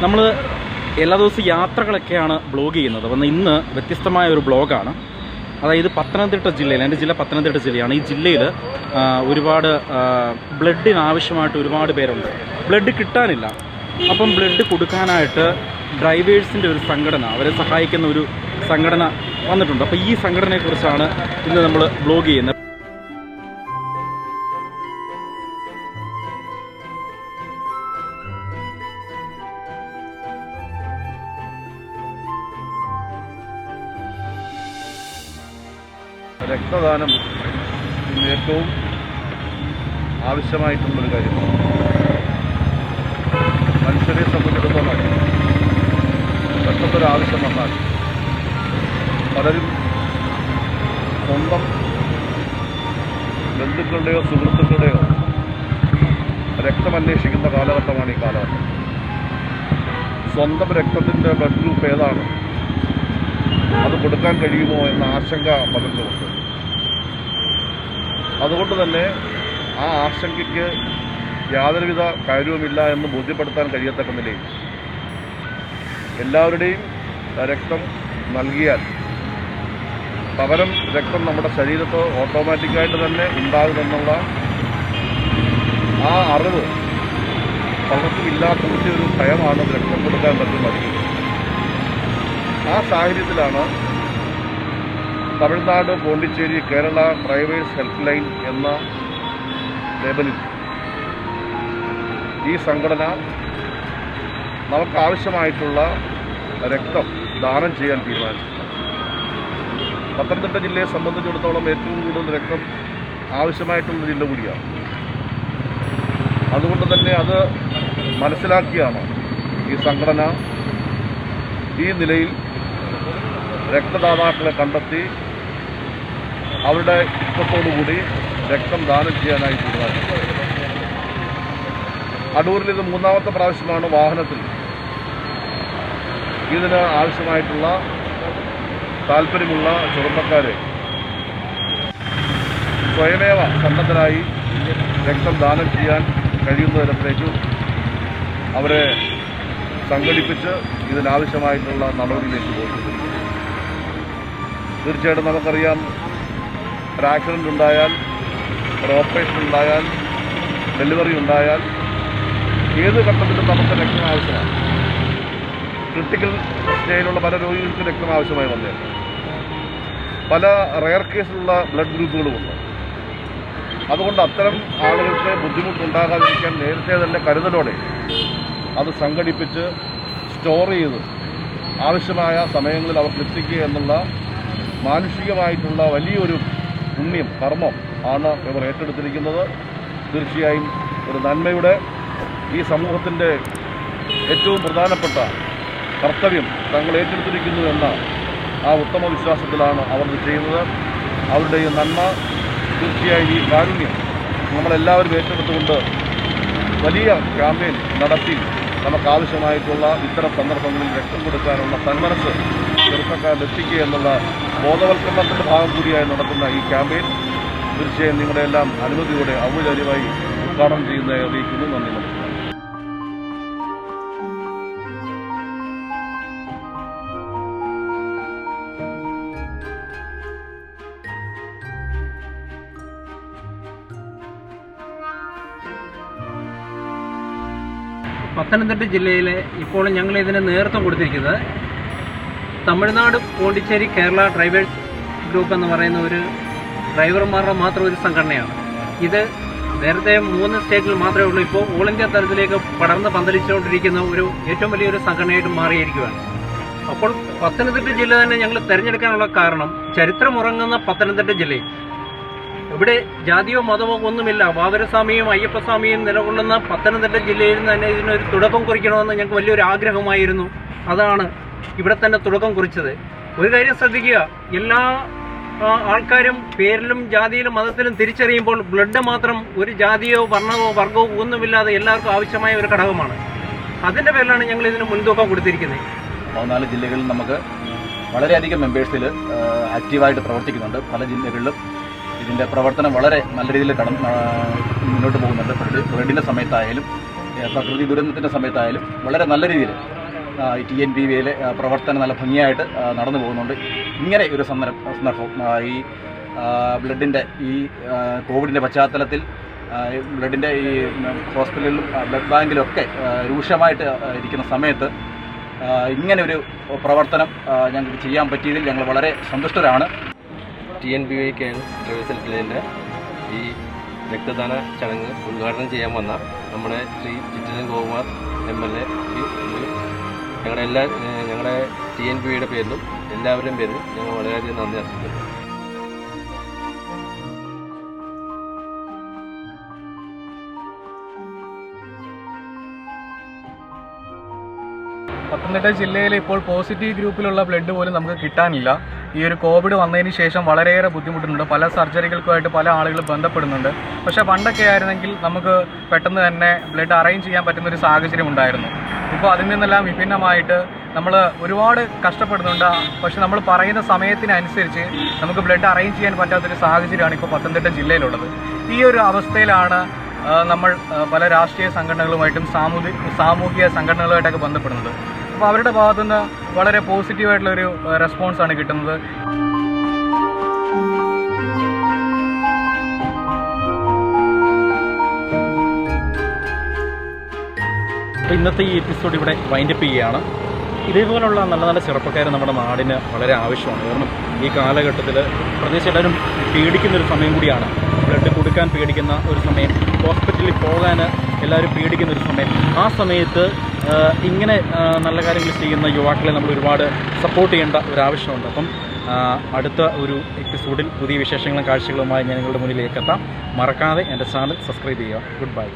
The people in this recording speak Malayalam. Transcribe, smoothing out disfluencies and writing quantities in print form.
നമ്മൾ എല്ലാ ദിവസവും യാത്രകളൊക്കെയാണ് ബ്ലോഗ് ചെയ്യുന്നത്. അപ്പം ഇന്ന് വ്യത്യസ്തമായ ഒരു ബ്ലോഗാണ്. അതായത് പത്തനംതിട്ട ജില്ലയിൽ, എൻ്റെ ജില്ല പത്തനംതിട്ട ജില്ലയാണ്. ഈ ജില്ലയിൽ ഒരുപാട് ബ്ലഡിന് ആവശ്യമായിട്ട് ഒരുപാട് പേരുണ്ട്. ബ്ലഡ് കിട്ടാനില്ല. അപ്പം ബ്ലഡ് കൊടുക്കാനായിട്ട് ഡ്രൈവേഴ്സിൻ്റെ ഒരു സംഘടന, അവരെ സഹായിക്കുന്ന ഒരു സംഘടന വന്നിട്ടുണ്ട്. അപ്പോൾ ഈ സംഘടനയെക്കുറിച്ചാണ് ഇന്ന് നമ്മൾ ബ്ലോഗ് ചെയ്യുന്നത്. രക്തദാനം ഇന്ന് ഏറ്റവും ആവശ്യമായിട്ടുള്ളൊരു കാര്യമാണ്. മനുഷ്യരെ സംബന്ധിച്ചിടത്തോളം പെട്ടെന്നൊരാവശ്യം വന്നാൽ പലരും സ്വന്തം ബന്ധുക്കളുടെയോ സുഹൃത്തുക്കളുടെയോ രക്തമന്വേഷിക്കുന്ന കാലഘട്ടമാണ് ഈ കാലഘട്ടം. സ്വന്തം രക്തത്തിൻ്റെ ബ്ലഡ് ഗ്രൂപ്പ് ഏതാണ്, അത് കൊടുക്കാൻ കഴിയുമോ എന്ന ആശങ്ക പലർക്കുമുണ്ട്. അതുകൊണ്ട് തന്നെ ആ ആശങ്കയ്ക്ക് യാതൊരുവിധ കാര്യവുമില്ല എന്ന് ബോധ്യപ്പെടുത്താൻ കഴിയത്തക്ക നിലയിൽ എല്ലാവരുടെയും രക്തം നൽകിയാൽ പകരം രക്തം നമ്മുടെ ശരീരത്ത് ഓട്ടോമാറ്റിക്കായിട്ട് തന്നെ ഉണ്ടാകുമെന്നുള്ള ആ അറിവ് പലർക്കും ഇല്ലാത്തതിൻ്റെ ഒരു ഭയമാണ് രക്തം കൊടുക്കാൻ പറ്റുന്നത്. ആ സാഹചര്യത്തിലാണ് Tamil Nadu, Pondicherry, Kerala drivers help line എന്ന ലേബലിൽ ഈ സംഘടന നമുക്കാവശ്യമായിട്ടുള്ള രക്തം ദാനം ചെയ്യാൻ തീരുമാനിച്ചു. പത്തനംതിട്ട ജില്ലയെ സംബന്ധിച്ചിടത്തോളം ഏറ്റവും കൂടുതൽ രക്തം ആവശ്യമായിട്ടുള്ള ജില്ല കൂടിയാണ്. അതുകൊണ്ട് തന്നെ അത് മനസ്സിലാക്കിയാണ് ഈ സംഘടന ഈ നിലയിൽ രക്തദാതാക്കളെ കണ്ടെത്തി അവരുടെ ഇഷ്ടത്തോടുകൂടി രക്തം ദാനം ചെയ്യാനായി തീരുമാനിച്ചു. അടൂരിൽ ഇത് 3ാമത്തെ പ്രാവശ്യമാണ് വാഹനത്തിൽ ഇതിന് ആവശ്യമായിട്ടുള്ള താല്പര്യമുള്ള ചെറുപ്പക്കാരെ സ്വയമേവ സന്നദ്ധരായി രക്തം ദാനം ചെയ്യാൻ കഴിയുന്ന തരത്തിലേക്ക് അവരെ സംഘടിപ്പിച്ച് ഇതിനാവശ്യമായിട്ടുള്ള നടപടിയിലേക്ക് പോയിട്ടുണ്ട്. തീർച്ചയായിട്ടും നമുക്കറിയാം, ഒരു ആക്സിഡൻ്റ് ഉണ്ടായാൽ, ഒരു ഓപ്പറേഷൻ ഉണ്ടായാൽ, ഡെലിവറി ഉണ്ടായാൽ ഏത് ഘട്ടത്തിലും നമുക്ക് രക്തം ആവശ്യമാണ്. ക്രിട്ടിക്കൽ സ്റ്റേജിലുള്ള പല രോഗികൾക്ക് രക്തം ആവശ്യമായി വന്നേക്കാം. പല റെയർ കേസിലുള്ള ബ്ലഡ് ഗ്രൂപ്പുകളുമുണ്ട്. അതുകൊണ്ട് അത്തരം ആളുകൾക്ക് ബുദ്ധിമുട്ടുണ്ടാകാതിരിക്കാൻ നേരത്തെ തന്നെ കരുതലോടെ അത് സംഘടിപ്പിച്ച് സ്റ്റോർ ചെയ്ത് ആവശ്യമായ സമയങ്ങളിൽ അവർക്ക് എത്തിക്കുക എന്നുള്ള മാനുഷികമായിട്ടുള്ള വലിയൊരു പുണ്യം, കർമ്മം ആണ് ഇവർ ഏറ്റെടുത്തിരിക്കുന്നത്. തീർച്ചയായും ഒരു നന്മയുടെ, ഈ സമൂഹത്തിൻ്റെ ഏറ്റവും പ്രധാനപ്പെട്ട കർത്തവ്യം തങ്ങൾ ഏറ്റെടുത്തിരിക്കുന്നു എന്ന ആ ഉത്തമ വിശ്വാസത്തിലാണ് അവർ ഇത് ചെയ്യുന്നത്. അവരുടെ ഈ നന്മ, തീർച്ചയായും ഈ കാരുണ്യം നമ്മളെല്ലാവരും ഏറ്റെടുത്തുകൊണ്ട് വലിയ ക്യാമ്പയിൻ നടത്തി നമുക്കാവശ്യമായിട്ടുള്ള ഇത്തരം സന്ദർഭങ്ങളിൽ രക്തം കൊടുക്കാനുള്ള സന്മനസ് ചെറുപ്പക്കാരിൽ എത്തിക്കുക എന്നുള്ള ബോധവൽക്കരണത്തിൻ്റെ ഭാഗം കൂടിയായി നടത്തുന്ന ഈ ക്യാമ്പയിൻ തീർച്ചയായും നിങ്ങളുടെ എല്ലാം അനുമതിയോടെ ഔപചാരികമായി ഉദ്ഘാടനം ചെയ്യുന്നതായി അറിയിക്കുന്നു. നന്ദി, നമസ്കാരം. പത്തനംതിട്ട ജില്ലയിലെ ഇപ്പോൾ ഞങ്ങൾ ഇതിന് നേതൃത്വം കൊടുത്തിരിക്കുന്നത് തമിഴ്നാട്, പോണ്ടിച്ചേരി, കേരള ഡ്രൈവേഴ്സ് ഗ്രൂപ്പ് എന്ന് പറയുന്ന ഒരു ഡ്രൈവർമാരുടെ മാത്രം ഒരു സംഘടനയാണ്. ഇത് നേരത്തെ 3 സ്റ്റേറ്റിൽ മാത്രമേ ഉള്ളൂ. ഇപ്പോൾ ഓൾ ഇന്ത്യ തലത്തിലേക്ക് പടർന്ന് പന്തലിച്ചുകൊണ്ടിരിക്കുന്ന ഒരു ഏറ്റവും വലിയൊരു സംഘടനയായിട്ട് മാറിയിരിക്കുകയാണ്. അപ്പോൾ പത്തനംതിട്ട ജില്ല തന്നെ ഞങ്ങൾ തിരഞ്ഞെടുക്കാനുള്ള കാരണം, ചരിത്രമുറങ്ങുന്ന പത്തനംതിട്ട ജില്ലയിൽ ഇവിടെ ജാതിയോ മതമോ ഒന്നുമില്ല, വാവരസ്വാമിയും അയ്യപ്പസ്വാമിയും നിലകൊള്ളുന്ന പത്തനംതിട്ട ജില്ലയിൽ തന്നെ ഇതിനൊരു തുടക്കം കുറിക്കണമെന്ന് ഞങ്ങൾക്ക് വലിയൊരു ആഗ്രഹമായിരുന്നു. അതാണ് ഇവിടെ തന്നെ തുടക്കം കുറിച്ചത്. ഒരു കാര്യം ശ്രദ്ധിക്കുക, എല്ലാ ആൾക്കാരും പേരിലും ജാതിയിലും മതത്തിലും തിരിച്ചറിയുമ്പോൾ ബ്ലഡ് മാത്രം ഒരു ജാതിയോ വർണ്ണമോ വർഗമോ ഒന്നുമില്ലാതെ എല്ലാവർക്കും ആവശ്യമായ ഒരു ഘടകമാണ്. അതിൻ്റെ പേരിലാണ് ഞങ്ങൾ ഇതിന് മുൻതൂക്കം കൊടുത്തിരിക്കുന്നത്. 14 ജില്ലകളിൽ നമുക്ക് വളരെയധികം മെമ്പേഴ്സിൽ ആക്റ്റീവായിട്ട് പ്രവർത്തിക്കുന്നുണ്ട്. പല ജില്ലകളിലും ഇതിൻ്റെ പ്രവർത്തനം വളരെ നല്ല രീതിയിൽ മുന്നോട്ട് പോകുന്നുണ്ട്. ബ്ലഡിൻ്റെ സമയത്തായാലും പ്രകൃതി ദുരന്തത്തിൻ്റെ സമയത്തായാലും വളരെ നല്ല രീതിയിൽ TNPVയിലെ പ്രവർത്തനം നല്ല ഭംഗിയായിട്ട് നടന്നു പോകുന്നുണ്ട്. ഇങ്ങനെ ഒരു സന്ദർഭം ഈ ബ്ലഡിൻ്റെ ഈ കോവിഡിൻ്റെ പശ്ചാത്തലത്തിൽ ബ്ലഡിൻ്റെ ഈ ഹോസ്പിറ്റലിലും ബ്ലഡ് ബാങ്കിലൊക്കെ രൂക്ഷമായിട്ട് ഇരിക്കുന്ന സമയത്ത് ഇങ്ങനെ ഒരു പ്രവർത്തനം ഞങ്ങൾക്ക് ചെയ്യാൻ പറ്റിയതിൽ ഞങ്ങൾ വളരെ സന്തുഷ്ടരാണ്. TNPV ട്രൈബൽസ് ഹെൽപ്പ്ലൈനിൻ്റെ ഈ രക്തദാന ചടങ്ങ് ഉദ്ഘാടനം ചെയ്യാൻ വന്ന നമ്മുടെ ശ്രീ ചിറ്റരൻ ഗോകുമാർ MLA ഞങ്ങളുടെ TNPVയുടെ പേരിലും എല്ലാവരുടെയും പേരിലും ഞങ്ങൾ വളരെയധികം നന്ദി അർപ്പിക്കുന്നു. പത്തനംതിട്ട ജില്ലയിൽ ഇപ്പോൾ പോസിറ്റീവ് ഗ്രൂപ്പിലുള്ള ബ്ലഡ് പോലും നമുക്ക് കിട്ടാനില്ല. ഈ ഒരു കോവിഡ് വന്നതിന് ശേഷം വളരെയേറെ ബുദ്ധിമുട്ടുണ്ട്. പല സർജറികൾക്കുമായിട്ട് പല ആളുകൾ ബന്ധപ്പെടുന്നുണ്ട്. പക്ഷേ പണ്ടൊക്കെ ആയിരുന്നെങ്കിൽ നമുക്ക് പെട്ടെന്ന് തന്നെ ബ്ലഡ് അറേഞ്ച് ചെയ്യാൻ പറ്റുന്നൊരു സാഹചര്യം ഉണ്ടായിരുന്നു. ഇപ്പോൾ അതിൽ നിന്നെല്ലാം വിഭിന്നമായിട്ട് നമ്മൾ ഒരുപാട് കഷ്ടപ്പെടുന്നുണ്ട്. പക്ഷെ നമ്മൾ പറയുന്ന സമയത്തിനനുസരിച്ച് നമുക്ക് ബ്ലഡ് അറേഞ്ച് ചെയ്യാൻ പറ്റാത്തൊരു സാഹചര്യമാണ് ഇപ്പോൾ പത്തനംതിട്ട ജില്ലയിലുള്ളത്. ഈ ഒരു അവസ്ഥയിലാണ് നമ്മൾ പല രാഷ്ട്രീയ സംഘടനകളുമായിട്ടും സാമൂഹിക സംഘടനകളുമായിട്ടൊക്കെ ബന്ധപ്പെടുന്നത്. അപ്പോൾ അവരുടെ ഭാഗത്തുനിന്ന് വളരെ പോസിറ്റീവായിട്ടുള്ളൊരു റെസ്പോൺസാണ് കിട്ടുന്നത്. അപ്പോൾ ഇന്നത്തെ ഈ എപ്പിസോഡ് ഇവിടെ വൈൻഡപ്പ് ചെയ്യുകയാണ്. ഇതേപോലുള്ള നല്ല നല്ല ചെറുപ്പക്കാർ നമ്മുടെ നാടിന് വളരെ ആവശ്യമാണ്. കാരണം ഈ കാലഘട്ടത്തിൽ പ്രത്യേകിച്ച് എല്ലാവരും പേടിക്കുന്നൊരു സമയം കൂടിയാണ്. ബ്ലഡ് കൊടുക്കാൻ പേടിക്കുന്ന ഒരു സമയം, ഹോസ്പിറ്റലിൽ പോകാൻ എല്ലാവരും പേടിക്കുന്നൊരു സമയം. ആ സമയത്ത് ഇങ്ങനെ നല്ല കാര്യങ്ങൾ ചെയ്യുന്ന യുവാക്കളെ നമ്മൾ ഒരുപാട് സപ്പോർട്ട് ചെയ്യേണ്ട ഒരു ആവശ്യമുണ്ട്. അപ്പം അടുത്ത ഒരു എപ്പിസോഡിൽ പുതിയ വിശേഷങ്ങളും കാഴ്ചകളുമായി ഞാൻ നിങ്ങളുടെ മുന്നിലേക്ക് എത്താം. മറക്കാതെ എൻ്റെ ചാനൽ സബ്സ്ക്രൈബ് ചെയ്യുക. Good bye.